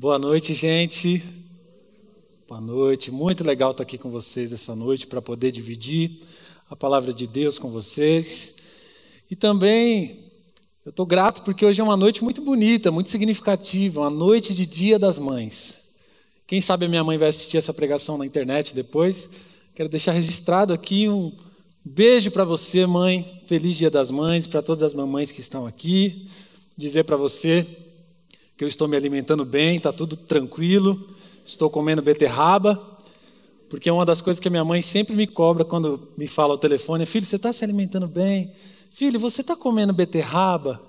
Boa noite, gente. Boa noite. Muito legal estar aqui com vocês essa noite para poder dividir a palavra de Deus com vocês. E também eu estou grato porque hoje é uma noite muito bonita, muito significativa, uma noite de Dia das Mães. Quem sabe a minha mãe vai assistir essa pregação na internet depois. Quero deixar registrado aqui um beijo para você, mãe. Feliz Dia das Mães, para todas as mamães que estão aqui. Dizer para você que eu estou me alimentando bem, está tudo tranquilo, estou comendo beterraba, porque é uma das coisas que a minha mãe sempre me cobra quando me fala ao telefone: filho, você está se alimentando bem? Filho, você está comendo beterraba?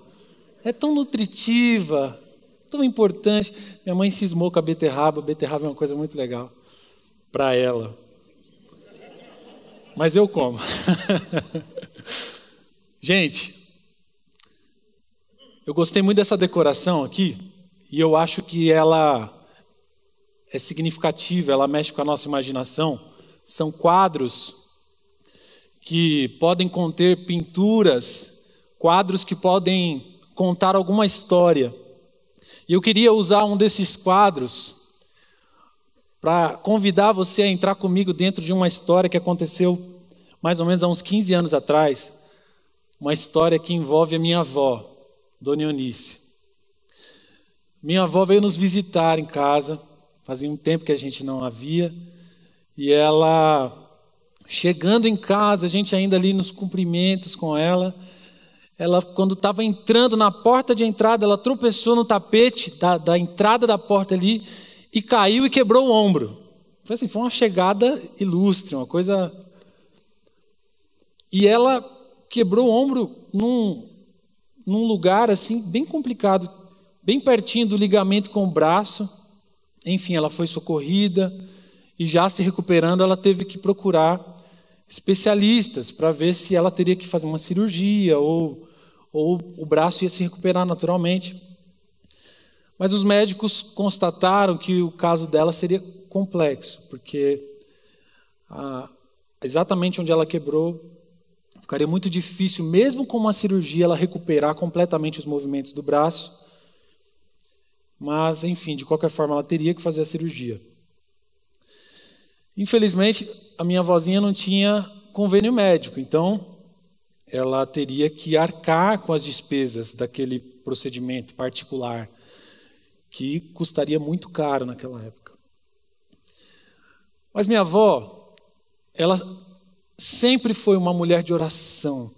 É tão nutritiva, tão importante. Minha mãe cismou com a beterraba é uma coisa muito legal para ela. Mas eu como. Gente, eu gostei muito dessa decoração aqui. E eu acho que ela é significativa, ela mexe com a nossa imaginação. São quadros que podem conter pinturas, quadros que podem contar alguma história. E eu queria usar um desses quadros para convidar você a entrar comigo dentro de uma história que aconteceu mais ou menos há uns 15 anos atrás. Uma história que envolve a minha avó, Dona Eunice. Minha avó veio nos visitar em casa, fazia um tempo que a gente não a via, e ela, chegando em casa, a gente ainda ali nos cumprimentos com ela, quando estava entrando na porta de entrada, ela tropeçou no tapete da entrada da porta ali, e caiu e quebrou o ombro. Foi uma chegada ilustre, uma coisa... E ela quebrou o ombro num lugar assim, bem complicado, bem pertinho do ligamento com o braço. Enfim, ela foi socorrida e já se recuperando, ela teve que procurar especialistas para ver se ela teria que fazer uma cirurgia ou o braço ia se recuperar naturalmente. Mas os médicos constataram que o caso dela seria complexo, porque exatamente onde ela quebrou, ficaria muito difícil, mesmo com uma cirurgia, ela recuperar completamente os movimentos do braço. Mas, enfim, de qualquer forma, ela teria que fazer a cirurgia. Infelizmente, a minha avózinha não tinha convênio médico, então ela teria que arcar com as despesas daquele procedimento particular, que custaria muito caro naquela época. Mas minha avó, ela sempre foi uma mulher de oração.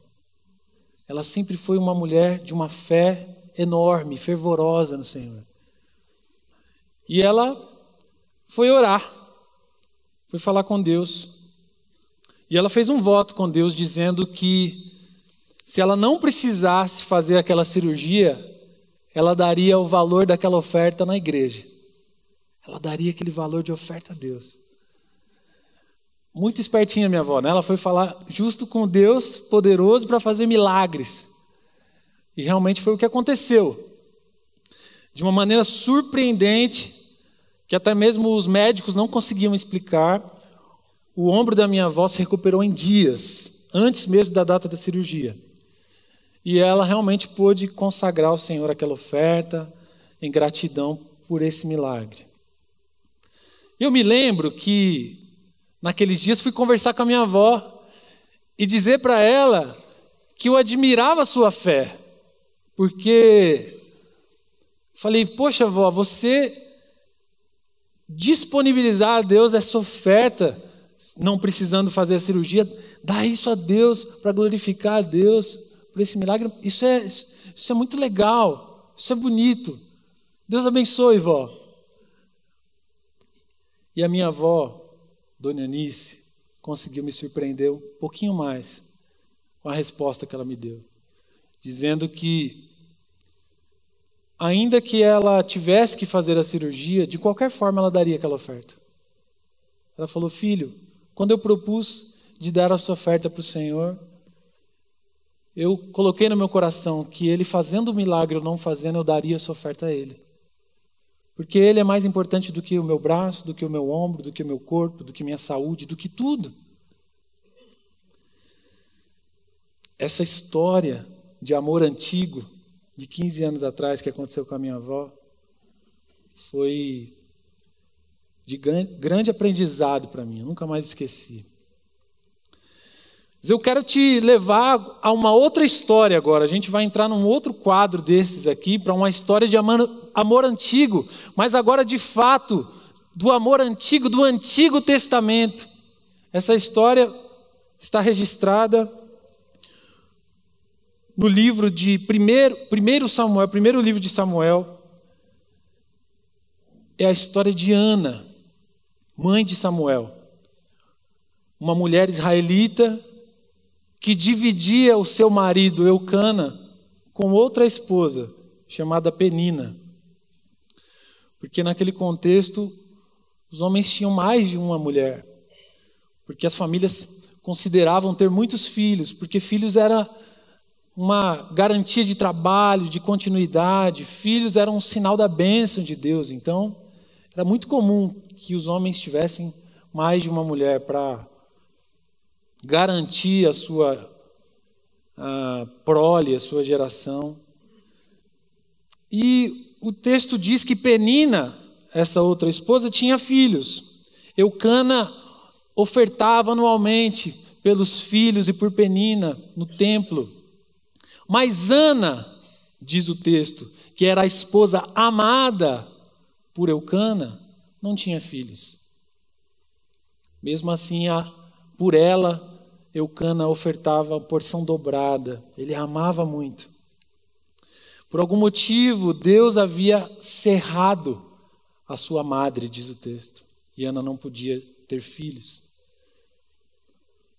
Ela sempre foi uma mulher de uma fé enorme, fervorosa no Senhor. E ela foi orar, foi falar com Deus. E ela fez um voto com Deus dizendo que se ela não precisasse fazer aquela cirurgia, ela daria o valor daquela oferta na igreja. Ela daria aquele valor de oferta a Deus. Muito espertinha minha avó, né? Ela foi falar justo com Deus poderoso para fazer milagres. E realmente foi o que aconteceu. De uma maneira surpreendente, que até mesmo os médicos não conseguiam explicar, o ombro da minha avó se recuperou em dias, antes mesmo da data da cirurgia. E ela realmente pôde consagrar ao Senhor aquela oferta, em gratidão por esse milagre. Eu me lembro que, naqueles dias, fui conversar com a minha avó e dizer para ela que eu admirava a sua fé, porque falei: poxa, avó, você disponibilizar a Deus essa oferta, não precisando fazer a cirurgia, dá isso a Deus para glorificar a Deus por esse milagre. Isso é muito legal, isso é bonito. Deus abençoe, vó. E a minha avó, Dona Eunice, conseguiu me surpreender um pouquinho mais com a resposta que ela me deu, dizendo que ainda que ela tivesse que fazer a cirurgia, de qualquer forma ela daria aquela oferta. Ela falou: filho, quando eu propus de dar essa oferta para o Senhor, eu coloquei no meu coração que Ele fazendo o milagre ou não fazendo, eu daria essa oferta a Ele. Porque Ele é mais importante do que o meu braço, do que o meu ombro, do que o meu corpo, do que minha saúde, do que tudo. Essa história de amor antigo, de 15 anos atrás, que aconteceu com a minha avó, foi de grande aprendizado para mim, eu nunca mais esqueci. Mas eu quero te levar a uma outra história agora. A gente vai entrar num outro quadro desses aqui, para uma história de amor antigo, mas agora de fato, do amor antigo, do Antigo Testamento. Essa história está registrada no livro de primeiro Samuel, primeiro livro de Samuel. É a história de Ana, mãe de Samuel, uma mulher israelita que dividia o seu marido Eucana com outra esposa chamada Penina, porque naquele contexto os homens tinham mais de uma mulher, porque as famílias consideravam ter muitos filhos, porque filhos era uma garantia de trabalho, de continuidade, filhos eram um sinal da bênção de Deus. Então era muito comum que os homens tivessem mais de uma mulher para garantir a sua prole, a sua geração. E o texto diz que Penina, essa outra esposa, tinha filhos. Eucana ofertava anualmente pelos filhos e por Penina no templo. Mas Ana, diz o texto, que era a esposa amada por Eucana, não tinha filhos. Mesmo assim, por ela, Eucana ofertava a porção dobrada. Ele a amava muito. Por algum motivo, Deus havia cerrado a sua madre, diz o texto. E Ana não podia ter filhos.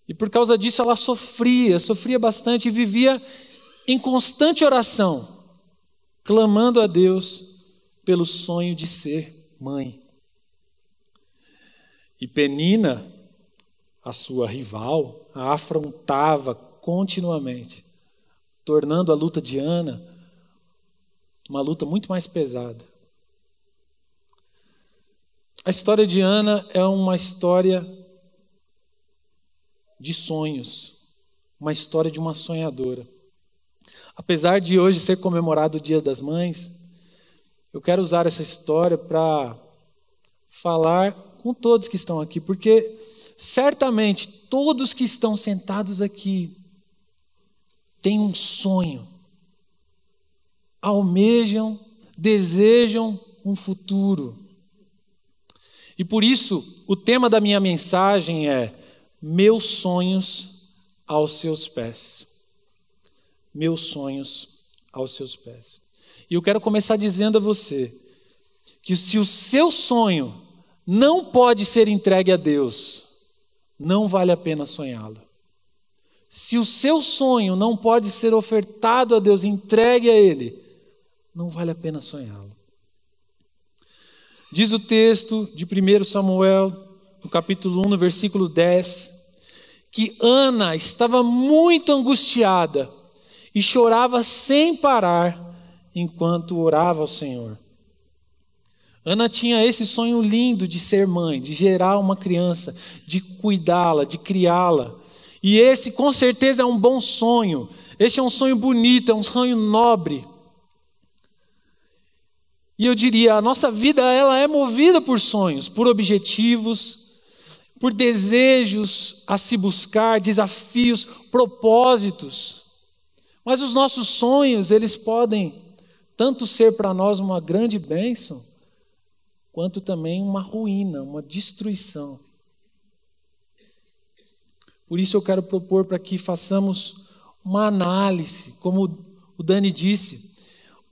E por causa disso ela sofria bastante e vivia em constante oração, clamando a Deus pelo sonho de ser mãe. E Penina, a sua rival, a afrontava continuamente, tornando a luta de Ana uma luta muito mais pesada. A história de Ana é uma história de sonhos, uma história de uma sonhadora. Apesar de hoje ser comemorado o Dia das Mães, eu quero usar essa história para falar com todos que estão aqui, porque certamente todos que estão sentados aqui têm um sonho, almejam, desejam um futuro. E por isso, o tema da minha mensagem é: meus sonhos aos seus pés. Meus sonhos aos seus pés. E eu quero começar dizendo a você que se o seu sonho não pode ser entregue a Deus, não vale a pena sonhá-lo. Se o seu sonho não pode ser ofertado a Deus, entregue a Ele, não vale a pena sonhá-lo. Diz o texto de 1 Samuel, no capítulo 1, no versículo 10, que Ana estava muito angustiada e chorava sem parar enquanto orava ao Senhor. Ana tinha esse sonho lindo de ser mãe, de gerar uma criança, de cuidá-la, de criá-la. E esse com certeza é um bom sonho. Este é um sonho bonito, é um sonho nobre. E eu diria, a nossa vida ela é movida por sonhos, por objetivos, por desejos a se buscar, desafios, propósitos. Mas os nossos sonhos, eles podem tanto ser para nós uma grande bênção, quanto também uma ruína, uma destruição. Por isso eu quero propor para que façamos uma análise, como o Dani disse,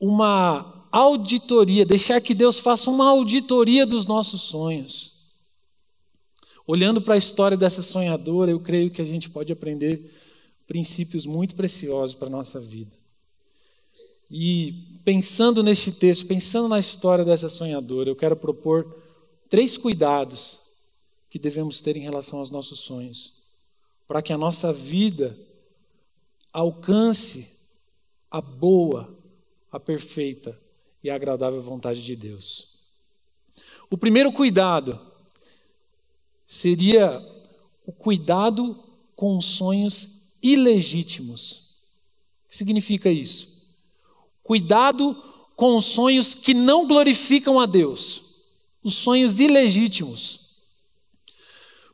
uma auditoria, deixar que Deus faça uma auditoria dos nossos sonhos. Olhando para a história dessa sonhadora, eu creio que a gente pode aprender princípios muito preciosos para a nossa vida. E pensando neste texto, pensando na história dessa sonhadora, eu quero propor 3 cuidados que devemos ter em relação aos nossos sonhos, para que a nossa vida alcance a boa, a perfeita e a agradável vontade de Deus. O primeiro cuidado seria o cuidado com os sonhos ilegítimos. O que significa isso? Cuidado com os sonhos que não glorificam a Deus, os sonhos ilegítimos.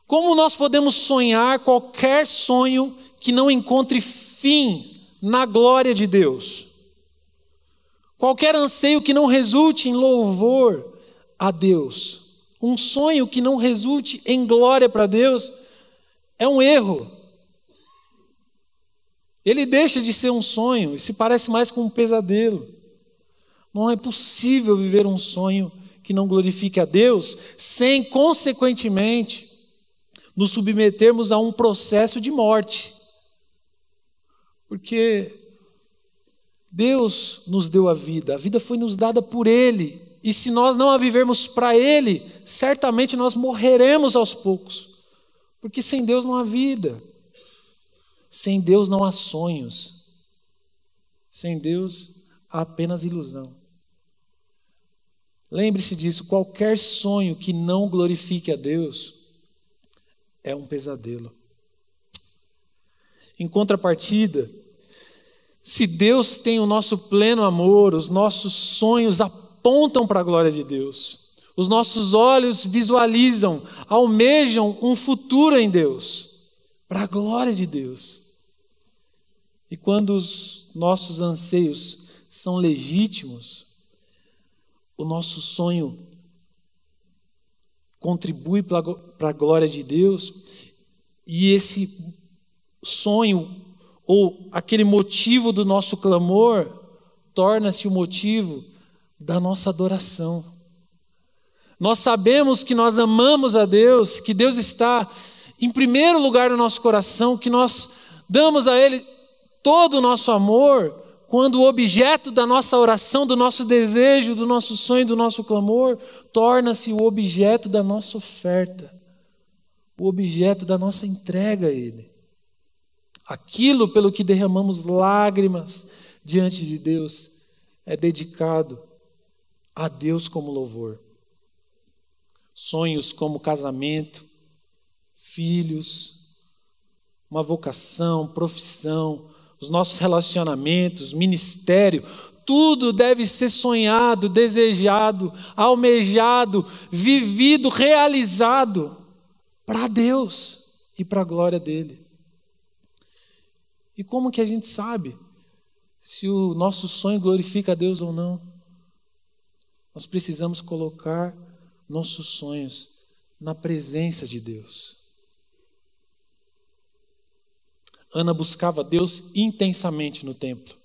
Como nós podemos sonhar qualquer sonho que não encontre fim na glória de Deus? Qualquer anseio que não resulte em louvor a Deus, um sonho que não resulte em glória para Deus, é um erro. Ele deixa de ser um sonho e se parece mais com um pesadelo. Não é possível viver um sonho que não glorifique a Deus sem, consequentemente, nos submetermos a um processo de morte. Porque Deus nos deu a vida foi nos dada por Ele, e se nós não a vivermos para Ele, certamente nós morreremos aos poucos, porque sem Deus não há vida, sem Deus não há sonhos, sem Deus há apenas ilusão. Lembre-se disso, qualquer sonho que não glorifique a Deus é um pesadelo. Em contrapartida, se Deus tem o nosso pleno amor, os nossos sonhos apontam para a glória de Deus. Os nossos olhos visualizam, almejam um futuro em Deus, para a glória de Deus. E quando os nossos anseios são legítimos, o nosso sonho contribui para a glória de Deus, e esse sonho ou aquele motivo do nosso clamor torna-se o motivo da nossa adoração. Nós sabemos que nós amamos a Deus, que Deus está em primeiro lugar no nosso coração, que nós damos a Ele todo o nosso amor, quando o objeto da nossa oração, do nosso desejo, do nosso sonho, do nosso clamor, torna-se o objeto da nossa oferta, o objeto da nossa entrega a Ele. Aquilo pelo que derramamos lágrimas diante de Deus é dedicado a Deus como louvor. Sonhos como casamento, filhos, uma vocação, profissão, os nossos relacionamentos, ministério, tudo deve ser sonhado, desejado, almejado, vivido, realizado para Deus e para a glória dele. E como que a gente sabe se o nosso sonho glorifica a Deus ou não? Nós precisamos colocar nossos sonhos na presença de Deus. Ana buscava Deus intensamente no templo.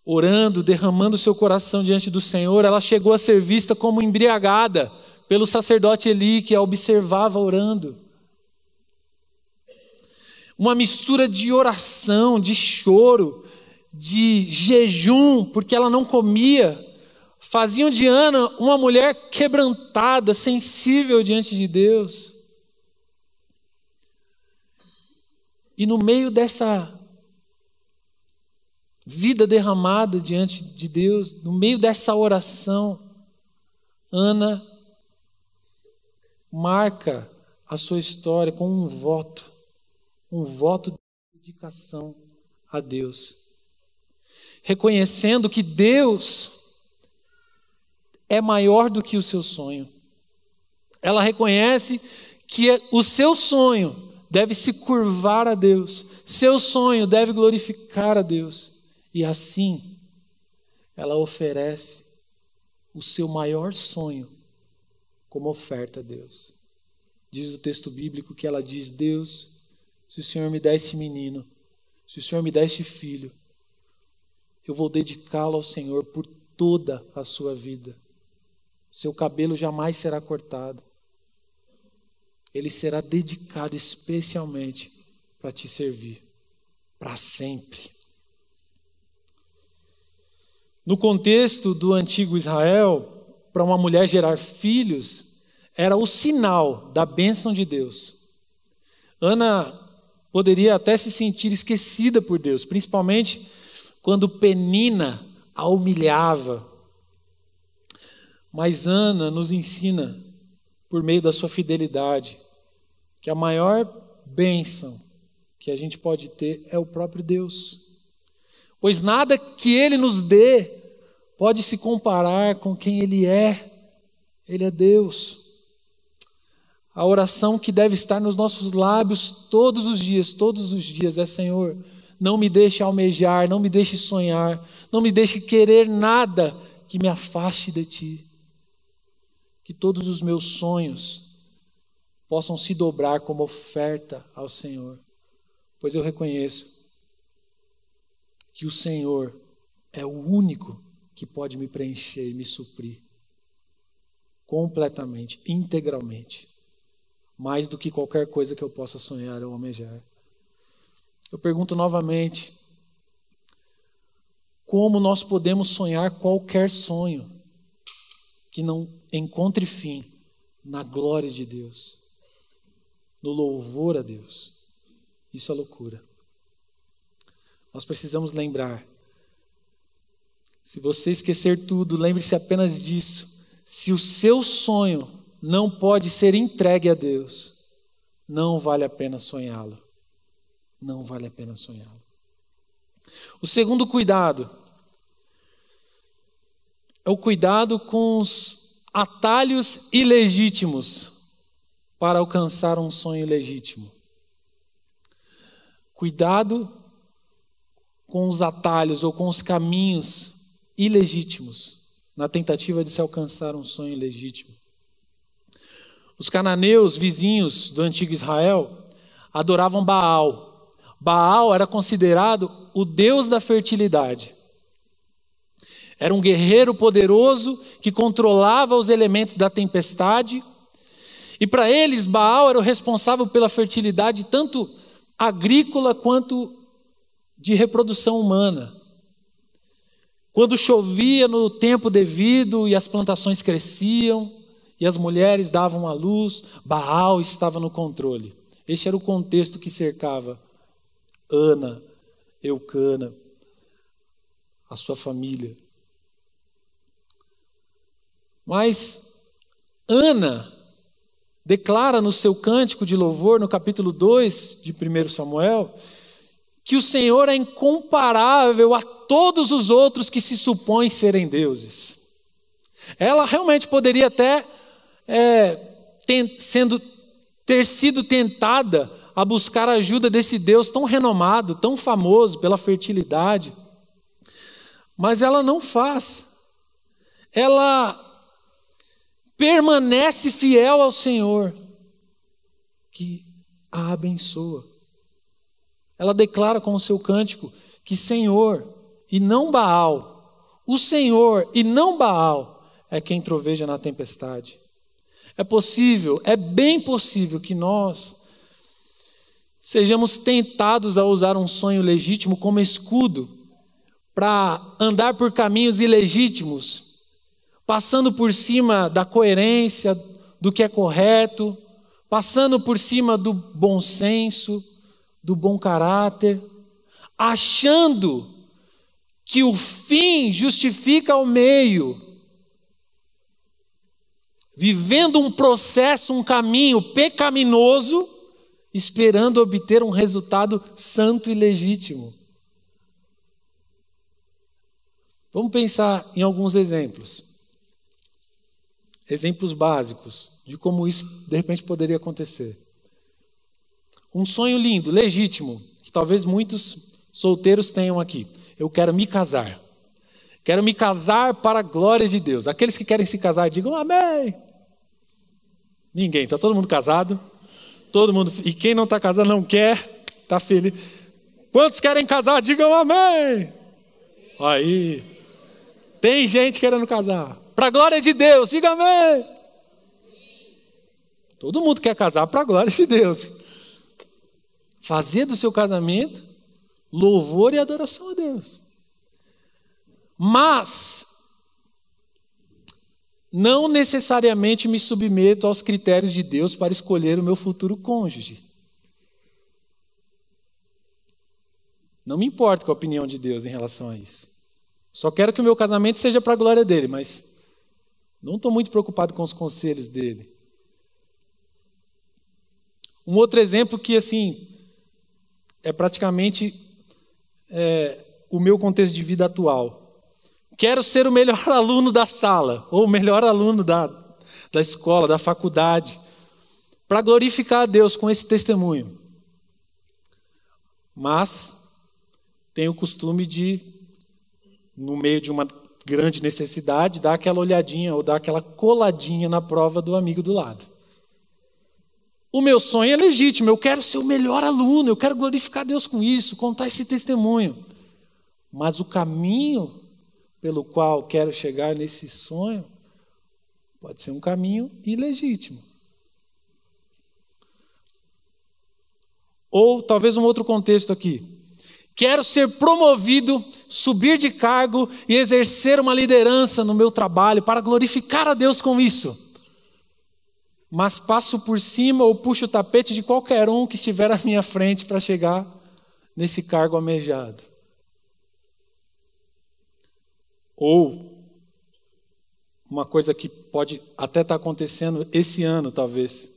Orando, derramando seu coração diante do Senhor, ela chegou a ser vista como embriagada pelo sacerdote Eli, que a observava orando. Uma mistura de oração, de choro, de jejum, porque ela não comia, faziam de Ana uma mulher quebrantada, sensível diante de Deus. E no meio dessa vida derramada diante de Deus, no meio dessa oração, Ana marca a sua história com um voto de dedicação a Deus, reconhecendo que Deus é maior do que o seu sonho. Ela reconhece que o seu sonho deve se curvar a Deus, seu sonho deve glorificar a Deus, e assim ela oferece o seu maior sonho como oferta a Deus. Diz o texto bíblico que ela diz: Deus, se o Senhor me der esse menino, se o Senhor me der este filho, eu vou dedicá-lo ao Senhor por toda a sua vida. Seu cabelo jamais será cortado. Ele será dedicado especialmente para te servir, para sempre. No contexto do antigo Israel, para uma mulher gerar filhos, era o sinal da bênção de Deus. Ana poderia até se sentir esquecida por Deus, principalmente quando Penina a humilhava. Mas Ana nos ensina, por meio da sua fidelidade, que a maior bênção que a gente pode ter é o próprio Deus. pois nada que Ele nos dê pode se comparar com quem Ele é. Ele é Deus. A oração que deve estar nos nossos lábios todos os dias é: Senhor, não me deixe almejar, não me deixe sonhar, não me deixe querer nada que me afaste de Ti. Que todos os meus sonhos possam se dobrar como oferta ao Senhor, pois eu reconheço que o Senhor é o único que pode me preencher e me suprir completamente, integralmente, mais do que qualquer coisa que eu possa sonhar ou almejar. Eu pergunto novamente: como nós podemos sonhar qualquer sonho que não encontre fim na glória de Deus, no louvor a Deus? Isso é loucura. Nós precisamos lembrar. Se você esquecer tudo, lembre-se apenas disso. Se o seu sonho não pode ser entregue a Deus, não vale a pena sonhá-lo. Não vale a pena sonhá-lo. O segundo cuidado é o cuidado com os atalhos ilegítimos para alcançar um sonho legítimo. Cuidado com os atalhos ou com os caminhos ilegítimos na tentativa de se alcançar um sonho legítimo. Os cananeus, vizinhos do antigo Israel, adoravam Baal. Baal era considerado o deus da fertilidade. Era um guerreiro poderoso que controlava os elementos da tempestade. E para eles, Baal era o responsável pela fertilidade tanto agrícola quanto de reprodução humana. Quando chovia no tempo devido e as plantações cresciam e as mulheres davam à luz, Baal estava no controle. Este era o contexto que cercava Ana, Eucana, a sua família. Mas Ana declara no seu cântico de louvor, no capítulo 2 de 1 Samuel, que o Senhor é incomparável a todos os outros que se supõem serem deuses. Ela realmente poderia até ter sido tentada a buscar a ajuda desse Deus tão renomado, tão famoso pela fertilidade. Mas ela não faz. Ela permanece fiel ao Senhor, que a abençoa. Ela declara com o seu cântico que Senhor e não Baal, o Senhor e não Baal é quem troveja na tempestade. É possível, é bem possível que nós sejamos tentados a usar um sonho legítimo como escudo para andar por caminhos ilegítimos, passando por cima da coerência, do que é correto, passando por cima do bom senso, do bom caráter, achando que o fim justifica o meio, vivendo um processo, um caminho pecaminoso, esperando obter um resultado santo e legítimo. Vamos pensar em alguns exemplos básicos de como isso de repente poderia acontecer. Um sonho lindo, legítimo, que talvez muitos solteiros tenham aqui. Eu quero me casar. Quero me casar para a glória de Deus. Aqueles que querem se casar, digam amém. Ninguém, está todo mundo casado. Todo mundo, e quem não está casado não quer, está feliz. Quantos querem casar, digam amém. Aí, tem gente querendo casar. Para a glória de Deus, diga amém. Todo mundo quer casar para a glória de Deus. Fazer do seu casamento louvor e adoração a Deus. Mas não necessariamente me submeto aos critérios de Deus para escolher o meu futuro cônjuge. Não me importo com a opinião de Deus em relação a isso. Só quero que o meu casamento seja para a glória dele, mas não estou muito preocupado com os conselhos dele. Um outro exemplo que, assim, é praticamente o meu contexto de vida atual. Quero ser o melhor aluno da sala, ou o melhor aluno da escola, da faculdade, para glorificar a Deus com esse testemunho. Mas tenho o costume de, no meio de uma grande necessidade, dar aquela olhadinha ou dar aquela coladinha na prova do amigo do lado. O meu sonho é legítimo, eu quero ser o melhor aluno, eu quero glorificar a Deus com isso, contar esse testemunho. Mas o caminho pelo qual quero chegar nesse sonho pode ser um caminho ilegítimo. Ou talvez um outro contexto aqui. Quero ser promovido, subir de cargo e exercer uma liderança no meu trabalho para glorificar a Deus com isso. Mas passo por cima ou puxo o tapete de qualquer um que estiver à minha frente para chegar nesse cargo almejado. Ou uma coisa que pode até estar acontecendo esse ano, talvez.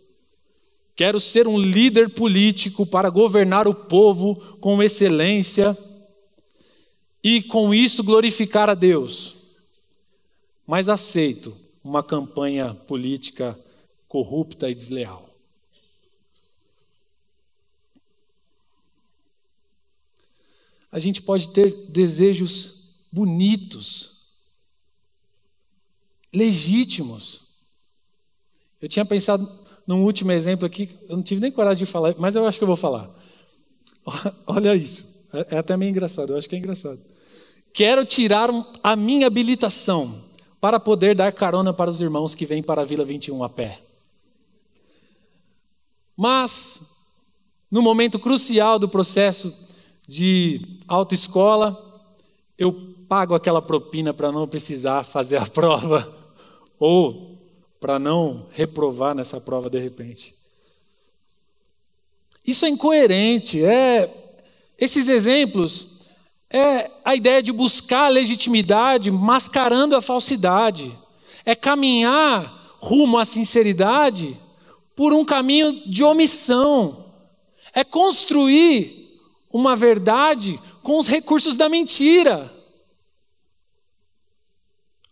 Quero ser um líder político para governar o povo com excelência e com isso glorificar a Deus. Mas aceito uma campanha política corrupta e desleal. A gente pode ter desejos bonitos, legítimos. Eu tinha pensado num último exemplo aqui, eu não tive nem coragem de falar, mas eu acho que eu vou falar. Olha isso, é até meio engraçado, eu acho que é engraçado. Quero tirar a minha habilitação para poder dar carona para os irmãos que vêm para a Vila 21 a pé. Mas, no momento crucial do processo de autoescola, eu pago aquela propina para não precisar fazer a prova, ou para não reprovar nessa prova de repente. Isso é incoerente. Esses exemplos é a ideia de buscar a legitimidade mascarando a falsidade. É caminhar rumo à sinceridade por um caminho de omissão. É construir uma verdade com os recursos da mentira.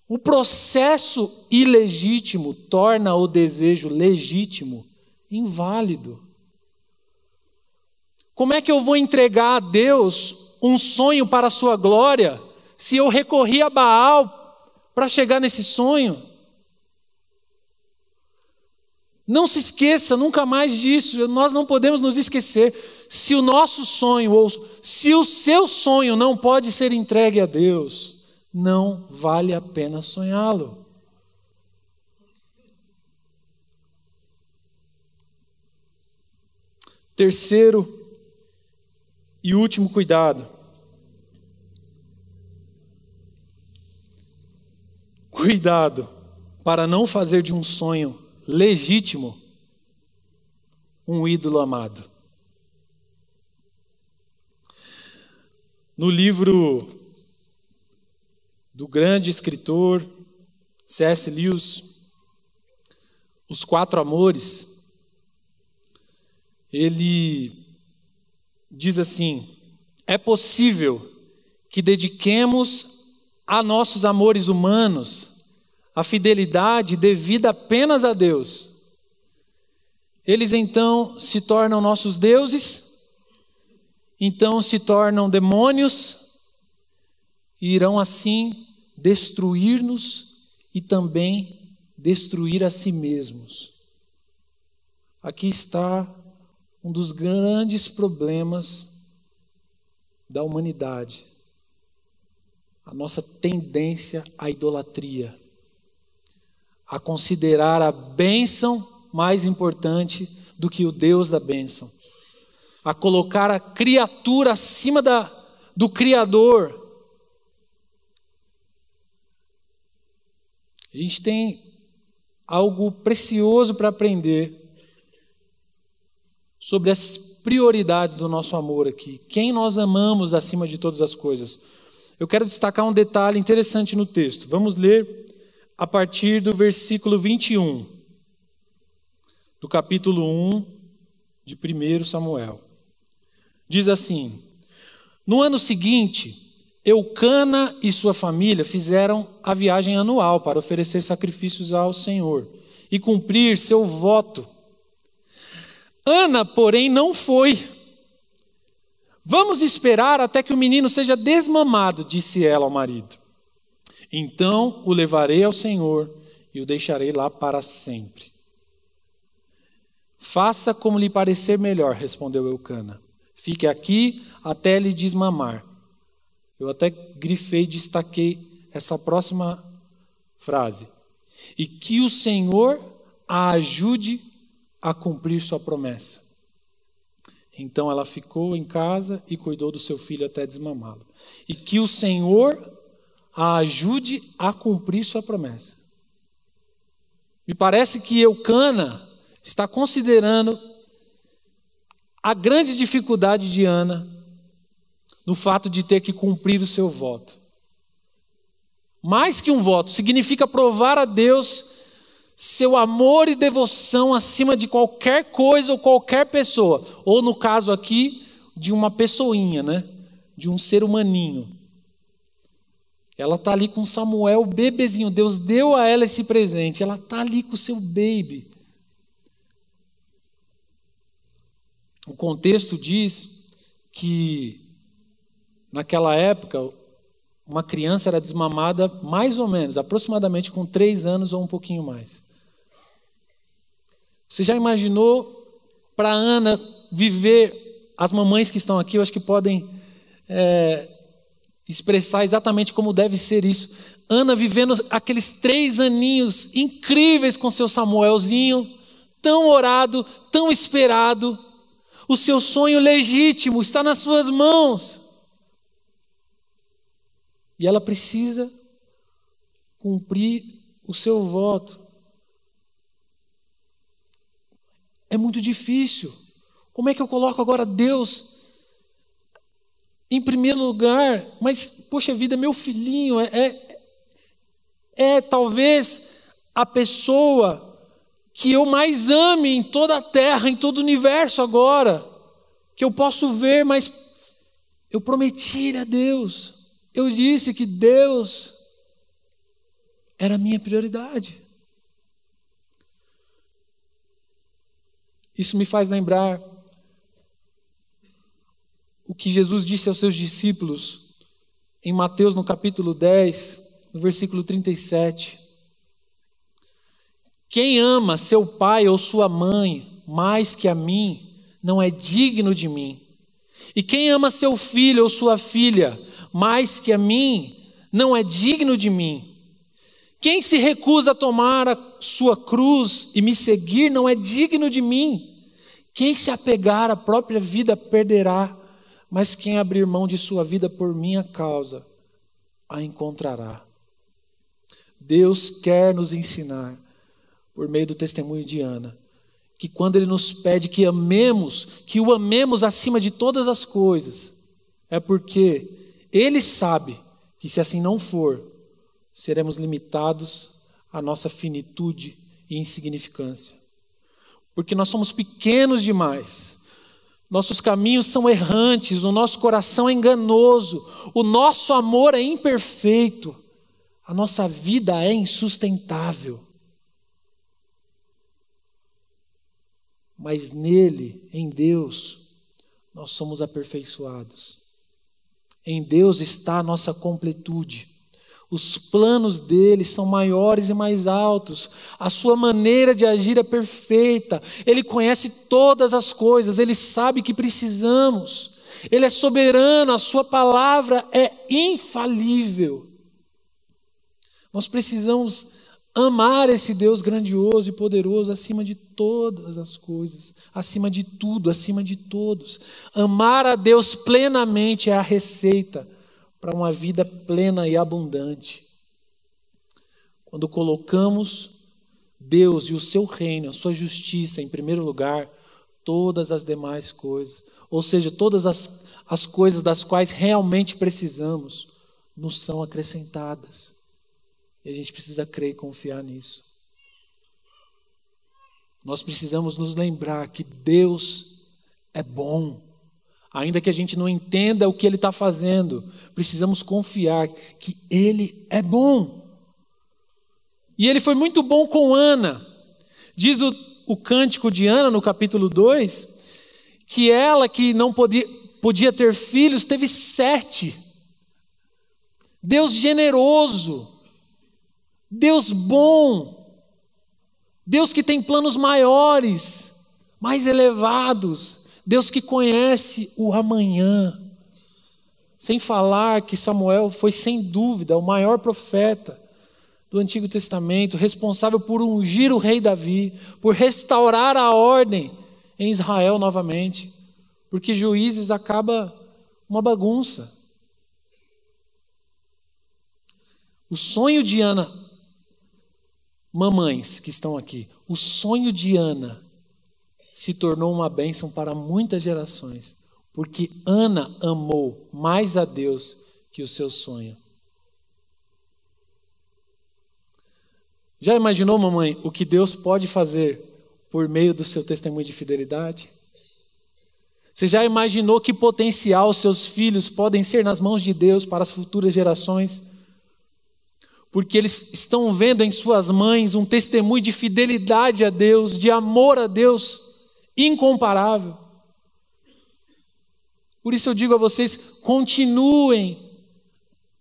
O processo ilegítimo torna o desejo legítimo inválido. Como é que eu vou entregar a Deus um sonho para a sua glória se eu recorri a Baal para chegar nesse sonho? Não se esqueça nunca mais disso, nós não podemos nos esquecer. Se o nosso sonho, ou se o seu sonho não pode ser entregue a Deus, não vale a pena sonhá-lo. Terceiro e último cuidado. Cuidado para não fazer de um sonho legítimo um ídolo amado. No livro do grande escritor C.S. Lewis, Os Quatro Amores, ele diz assim: é possível que dediquemos a nossos amores humanos a fidelidade devida apenas a Deus. Eles então se tornam nossos deuses, então se tornam demônios, e irão assim destruir-nos e também destruir a si mesmos. Aqui está um dos grandes problemas da humanidade, a nossa tendência à idolatria, a considerar a bênção mais importante do que o Deus da bênção, a colocar a criatura acima do Criador. A gente tem algo precioso para aprender sobre as prioridades do nosso amor aqui, quem nós amamos acima de todas as coisas. Eu quero destacar um detalhe interessante no texto. Vamos ler a partir do versículo 21, do capítulo 1 de 1 Samuel. Diz assim: no ano seguinte, Eucana e sua família fizeram a viagem anual para oferecer sacrifícios ao Senhor e cumprir seu voto. Ana, porém, não foi. Vamos esperar até que o menino seja desmamado, disse ela ao marido. Então o levarei ao Senhor e o deixarei lá para sempre. Faça como lhe parecer melhor, respondeu Eucana. Fique aqui até lhe desmamar. Eu até grifei, destaquei essa próxima frase. E que o Senhor a ajude a cumprir sua promessa. Então ela ficou em casa e cuidou do seu filho até desmamá-lo. E que o Senhor a ajude a cumprir sua promessa. Me parece que Eucana está considerando a grande dificuldade de Ana no fato de ter que cumprir o seu voto. Mais que um voto, significa provar a Deus seu amor e devoção acima de qualquer coisa ou qualquer pessoa. Ou no caso aqui, de uma pessoinha, né? De um ser humaninho. Ela está ali com Samuel, bebezinho. Deus deu a ela esse presente. Ela está ali com o seu baby. O contexto diz que naquela época uma criança era desmamada mais ou menos, aproximadamente com 3 anos ou um pouquinho mais. Você já imaginou para Ana viver, as mamães que estão aqui, eu acho que podem expressar exatamente como deve ser isso. Ana vivendo aqueles 3 aninhos incríveis com seu Samuelzinho, tão orado, tão esperado. O seu sonho legítimo está nas suas mãos. E ela precisa cumprir o seu voto. É muito difícil. Como é que eu coloco agora Deus em primeiro lugar? Mas, poxa vida, meu filhinho é talvez a pessoa que eu mais ame em toda a terra, em todo o universo agora, que eu posso ver, mas eu prometi a Deus. Eu disse que Deus era a minha prioridade. Isso me faz lembrar o que Jesus disse aos seus discípulos em Mateus, no capítulo 10, no versículo 37. Quem ama seu pai ou sua mãe mais que a mim, não é digno de mim. E quem ama seu filho ou sua filha mais que a mim, não é digno de mim. Quem se recusa a tomar a sua cruz e me seguir, não é digno de mim. Quem se apegar à própria vida perderá, mas quem abrir mão de sua vida por minha causa, a encontrará. Deus quer nos ensinar, por meio do testemunho de Ana, que quando Ele nos pede que amemos, que o amemos acima de todas as coisas, é porque Ele sabe que se assim não for, seremos limitados à nossa finitude e insignificância. Porque nós somos pequenos demais, nossos caminhos são errantes, o nosso coração é enganoso, o nosso amor é imperfeito, a nossa vida é insustentável. Mas nele, em Deus, nós somos aperfeiçoados. Em Deus está a nossa completude. Os planos dele são maiores e mais altos. A sua maneira de agir é perfeita. Ele conhece todas as coisas. Ele sabe que precisamos. Ele é soberano. A sua palavra é infalível. Nós precisamos amar esse Deus grandioso e poderoso acima de todas as coisas, acima de tudo, acima de todos. Amar a Deus plenamente é a receita para uma vida plena e abundante. Quando colocamos Deus e o seu reino, a sua justiça em primeiro lugar, todas as demais coisas, ou seja, todas as coisas das quais realmente precisamos, nos são acrescentadas. E a gente precisa crer e confiar nisso. Nós precisamos nos lembrar que Deus é bom. Ainda que a gente não entenda o que Ele está fazendo, precisamos confiar que Ele é bom. E Ele foi muito bom com Ana. Diz o cântico de Ana, no capítulo 2, que ela que não podia ter filhos, teve 7. Deus generoso, Deus bom, Deus que tem planos maiores, mais elevados, Deus que conhece o amanhã. Sem falar que Samuel foi sem dúvida o maior profeta do Antigo Testamento, responsável por ungir o rei Davi, por restaurar a ordem em Israel novamente, porque Juízes acaba uma bagunça. O sonho de Ana, mamães que estão aqui, o sonho de Ana se tornou uma bênção para muitas gerações, porque Ana amou mais a Deus que o seu sonho. Já imaginou, mamãe, o que Deus pode fazer por meio do seu testemunho de fidelidade? Você já imaginou que potencial seus filhos podem ser nas mãos de Deus para as futuras gerações? Porque eles estão vendo em suas mães um testemunho de fidelidade a Deus, de amor a Deus, incomparável. Por isso eu digo a vocês, continuem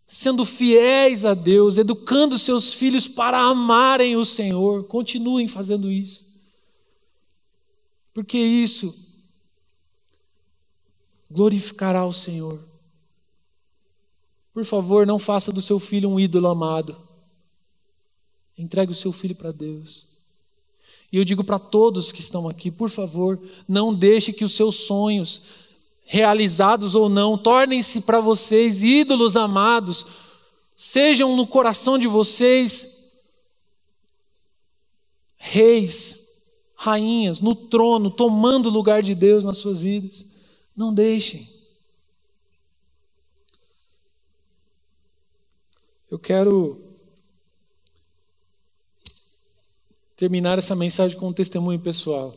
sendo fiéis a Deus, educando seus filhos para amarem o Senhor. Continuem fazendo isso. Porque isso glorificará o Senhor. Por favor, não faça do seu filho um ídolo amado. Entregue o seu filho para Deus. E eu digo para todos que estão aqui, por favor, não deixe que os seus sonhos, realizados ou não, tornem-se para vocês ídolos amados, sejam no coração de vocês reis, rainhas, no trono, tomando o lugar de Deus nas suas vidas. Não deixem. Eu quero terminar essa mensagem com um testemunho pessoal.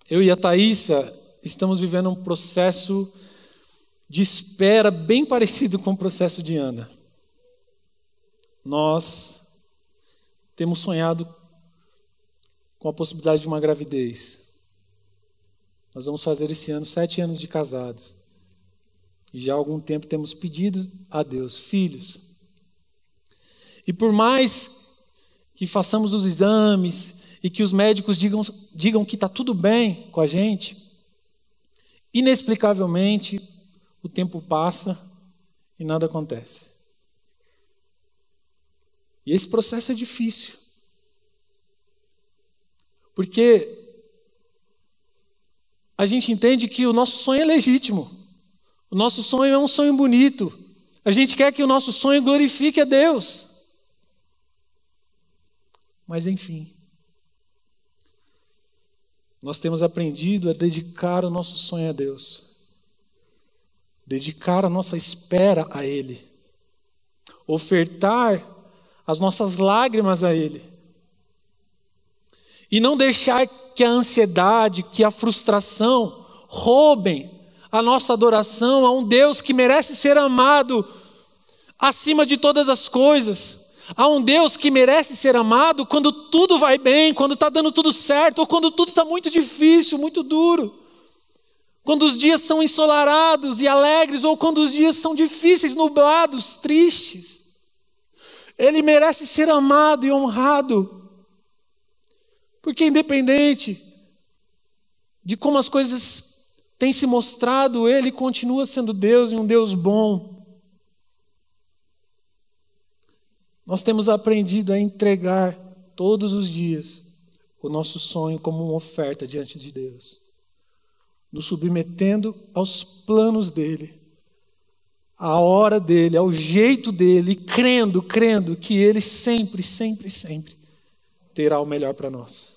Eu e a Thaísa estamos vivendo um processo de espera bem parecido com o processo de Ana. Nós temos sonhado com a possibilidade de uma gravidez. Nós vamos fazer esse ano 7 anos de casados. E já há algum tempo temos pedido a Deus filhos. E por mais que façamos os exames e que os médicos digam que está tudo bem com a gente, inexplicavelmente o tempo passa e nada acontece. E esse processo é difícil. Porque a gente entende que o nosso sonho é legítimo. O nosso sonho é um sonho bonito. A gente quer que o nosso sonho glorifique a Deus. Mas enfim, nós temos aprendido a dedicar o nosso sonho a Deus. Dedicar a nossa espera a Ele. Ofertar as nossas lágrimas a Ele. E não deixar que a ansiedade, que a frustração roubem a nossa adoração a um Deus que merece ser amado acima de todas as coisas. A um Deus que merece ser amado quando tudo vai bem, quando está dando tudo certo, ou quando tudo está muito difícil, muito duro. Quando os dias são ensolarados e alegres, ou quando os dias são difíceis, nublados, tristes. Ele merece ser amado e honrado. Porque independente de como as coisas têm se mostrado, Ele continua sendo Deus e um Deus bom. Nós temos aprendido a entregar todos os dias o nosso sonho como uma oferta diante de Deus, nos submetendo aos planos dEle, à hora dEle, ao jeito dEle, e crendo que Ele sempre, sempre, sempre terá o melhor para nós.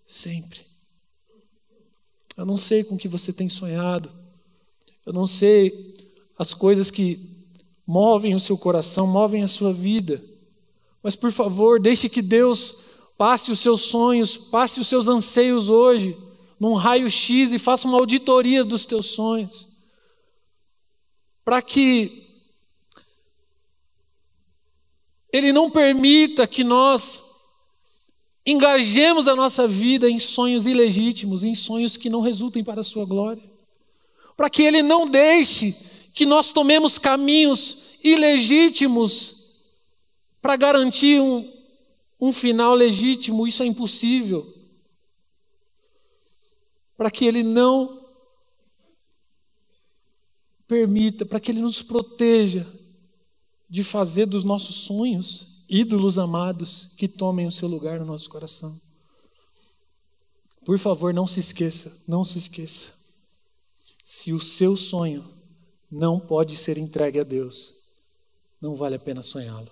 Sempre. Eu não sei com o que você tem sonhado, eu não sei as coisas que movem o seu coração, movem a sua vida, mas por favor, deixe que Deus passe os seus sonhos, passe os seus anseios hoje num raio-x e faça uma auditoria dos teus sonhos, para que Ele não permita que nós engajemos a nossa vida em sonhos ilegítimos, em sonhos que não resultem para a sua glória, para que Ele não deixe que nós tomemos caminhos ilegítimos para garantir um final legítimo. Isso é impossível. Para que Ele não permita, para que Ele nos proteja de fazer dos nossos sonhos ídolos amados que tomem o seu lugar no nosso coração. Por favor, não se esqueça, não se esqueça. Se o seu sonho não pode ser entregue a Deus, não vale a pena sonhá-lo.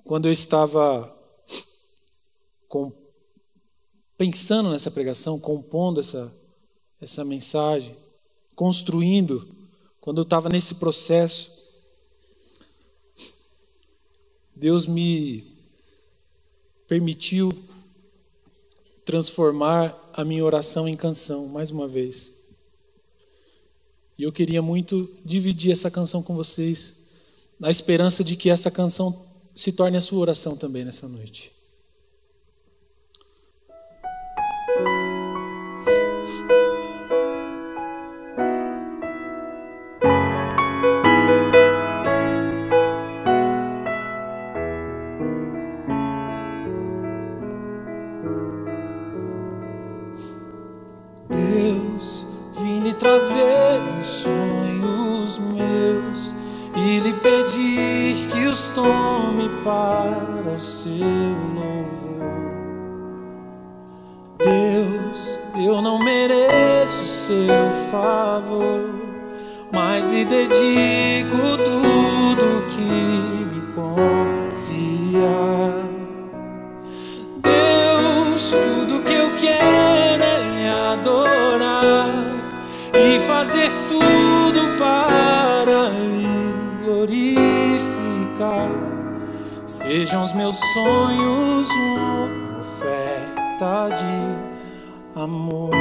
Quando eu estava pensando nessa pregação, compondo essa mensagem, construindo, quando eu estava nesse processo, Deus me permitiu transformar a minha oração em canção, mais uma vez. E eu queria muito dividir essa canção com vocês, na esperança de que essa canção se torne a sua oração também nessa noite. Deus, vim lhe trazer os sonhos meus e lhe pedir que os tome para o seu louvor. Deus, eu não mereço seu favor, mas lhe dedico tudo que me confia. Deus, tudo que eu quero é lhe adorar e fazer tudo para lhe glorificar. Sejam os meus sonhos uma oferta de amor.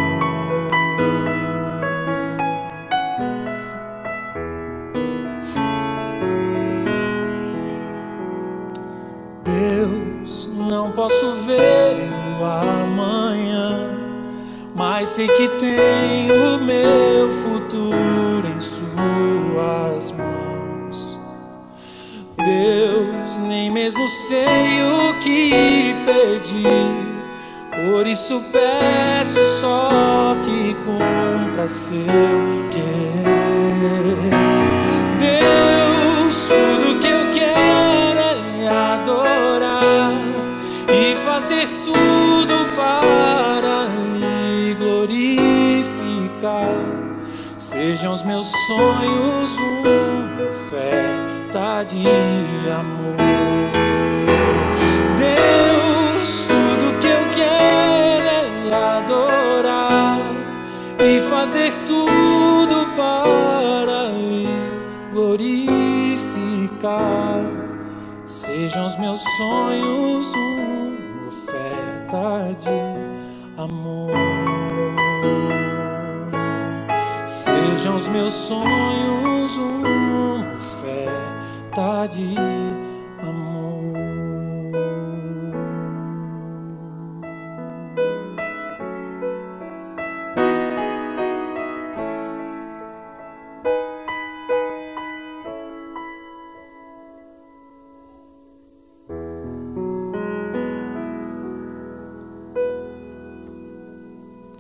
Deus, não posso ver o amanhã, mas sei que tenho o meu futuro em suas mãos. Deus, nem mesmo sei o que pedir, por isso peço só que cumpra seu querer. Deus, tudo que eu quero é lhe adorar e fazer tudo para lhe glorificar. Sejam os meus sonhos uma oferta de amor. Deus, tudo que eu quero é lhe adorar e fazer tudo para lhe glorificar. Sejam os meus sonhos uma oferta de amor. Sejam os meus sonhos uma oferta de amor.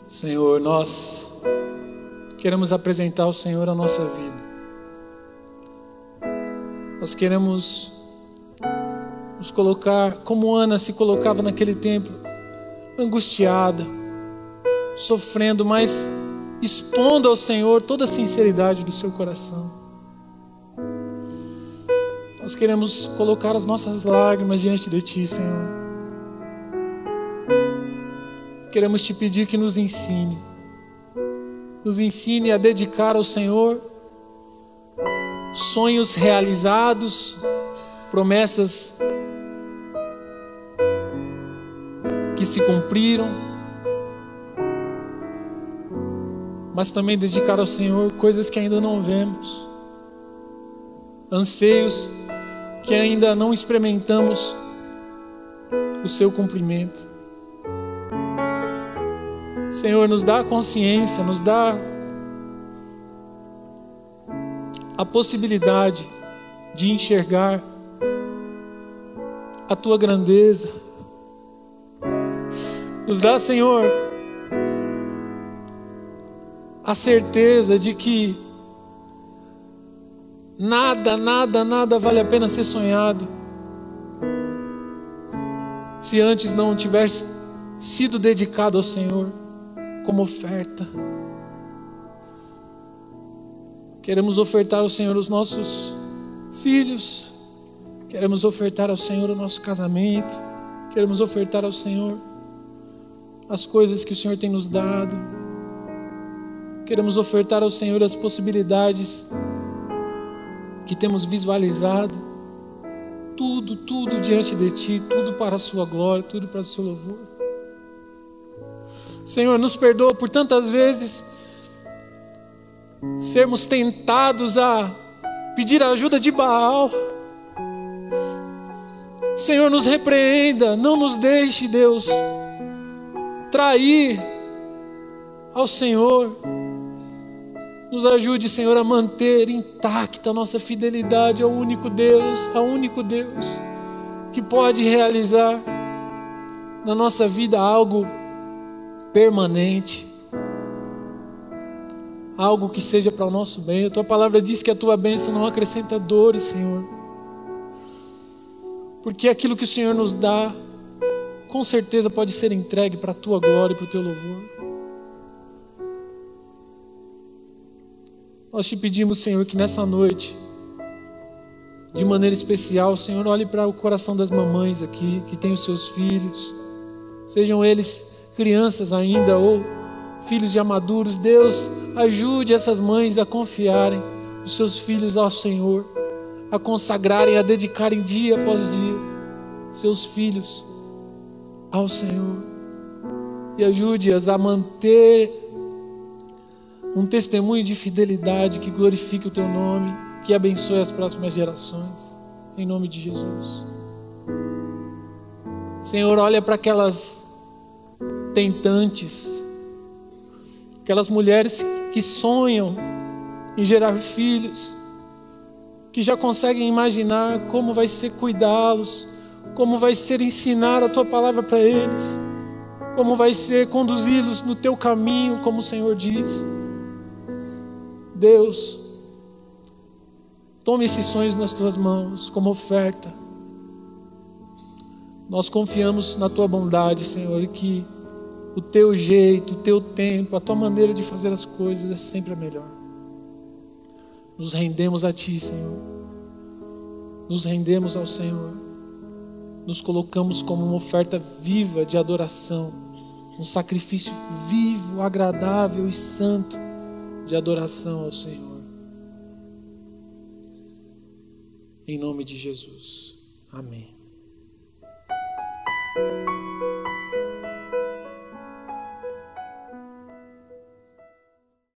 Senhor, nós queremos apresentar ao Senhor a nossa vida. Nós queremos nos colocar como Ana se colocava naquele templo, angustiada, sofrendo, mas expondo ao Senhor toda a sinceridade do seu coração. Nós queremos colocar as nossas lágrimas diante de Ti, Senhor. Queremos Te pedir que nos ensine a dedicar ao Senhor sonhos realizados, promessas que se cumpriram, mas também dedicar ao Senhor coisas que ainda não vemos, anseios que ainda não experimentamos o seu cumprimento. Senhor, nos dá a consciência, nos dá a possibilidade de enxergar a Tua grandeza. Nos dá, Senhor, a certeza de que nada vale a pena ser sonhado se antes não tivesse sido dedicado ao Senhor como oferta. Queremos ofertar ao Senhor os nossos filhos, queremos ofertar ao Senhor o nosso casamento, queremos ofertar ao Senhor as coisas que o Senhor tem nos dado, queremos ofertar ao Senhor as possibilidades que temos visualizado, tudo diante de Ti, tudo para a Sua glória, tudo para o Seu louvor. Senhor, nos perdoa por tantas vezes sermos tentados a pedir a ajuda de Baal. Senhor, nos repreenda, não nos deixe, Deus, trair ao Senhor. Nos ajude, Senhor, a manter intacta a nossa fidelidade ao único Deus que pode realizar na nossa vida algo permanente, algo que seja para o nosso bem. A Tua palavra diz que a Tua bênção não acrescenta dores, Senhor, porque aquilo que o Senhor nos dá, com certeza pode ser entregue para a Tua glória e para o Teu louvor. Nós Te pedimos, Senhor, que nessa noite, de maneira especial, Senhor, olhe para o coração das mamães aqui, que têm os seus filhos, sejam eles crianças ainda ou filhos já maduros. Deus, ajude essas mães a confiarem os seus filhos ao Senhor, a consagrarem, a dedicarem dia após dia seus filhos ao Senhor, e ajude-as a manter um testemunho de fidelidade que glorifique o Teu nome, que abençoe as próximas gerações, em nome de Jesus. Senhor, olha para aquelas tentantes, aquelas mulheres que sonham em gerar filhos, que já conseguem imaginar como vai ser cuidá-los, como vai ser ensinar a Tua palavra para eles, como vai ser conduzi-los no Teu caminho, como o Senhor diz. Deus, tome esses sonhos nas Tuas mãos como oferta. Nós confiamos na Tua bondade, Senhor, e que o Teu jeito, o Teu tempo, a Tua maneira de fazer as coisas é sempre a melhor. Nos rendemos a Ti, Senhor. Nos rendemos ao Senhor. Nos colocamos como uma oferta viva de adoração, um sacrifício vivo, agradável e santo de adoração ao Senhor. Em nome de Jesus. Amém.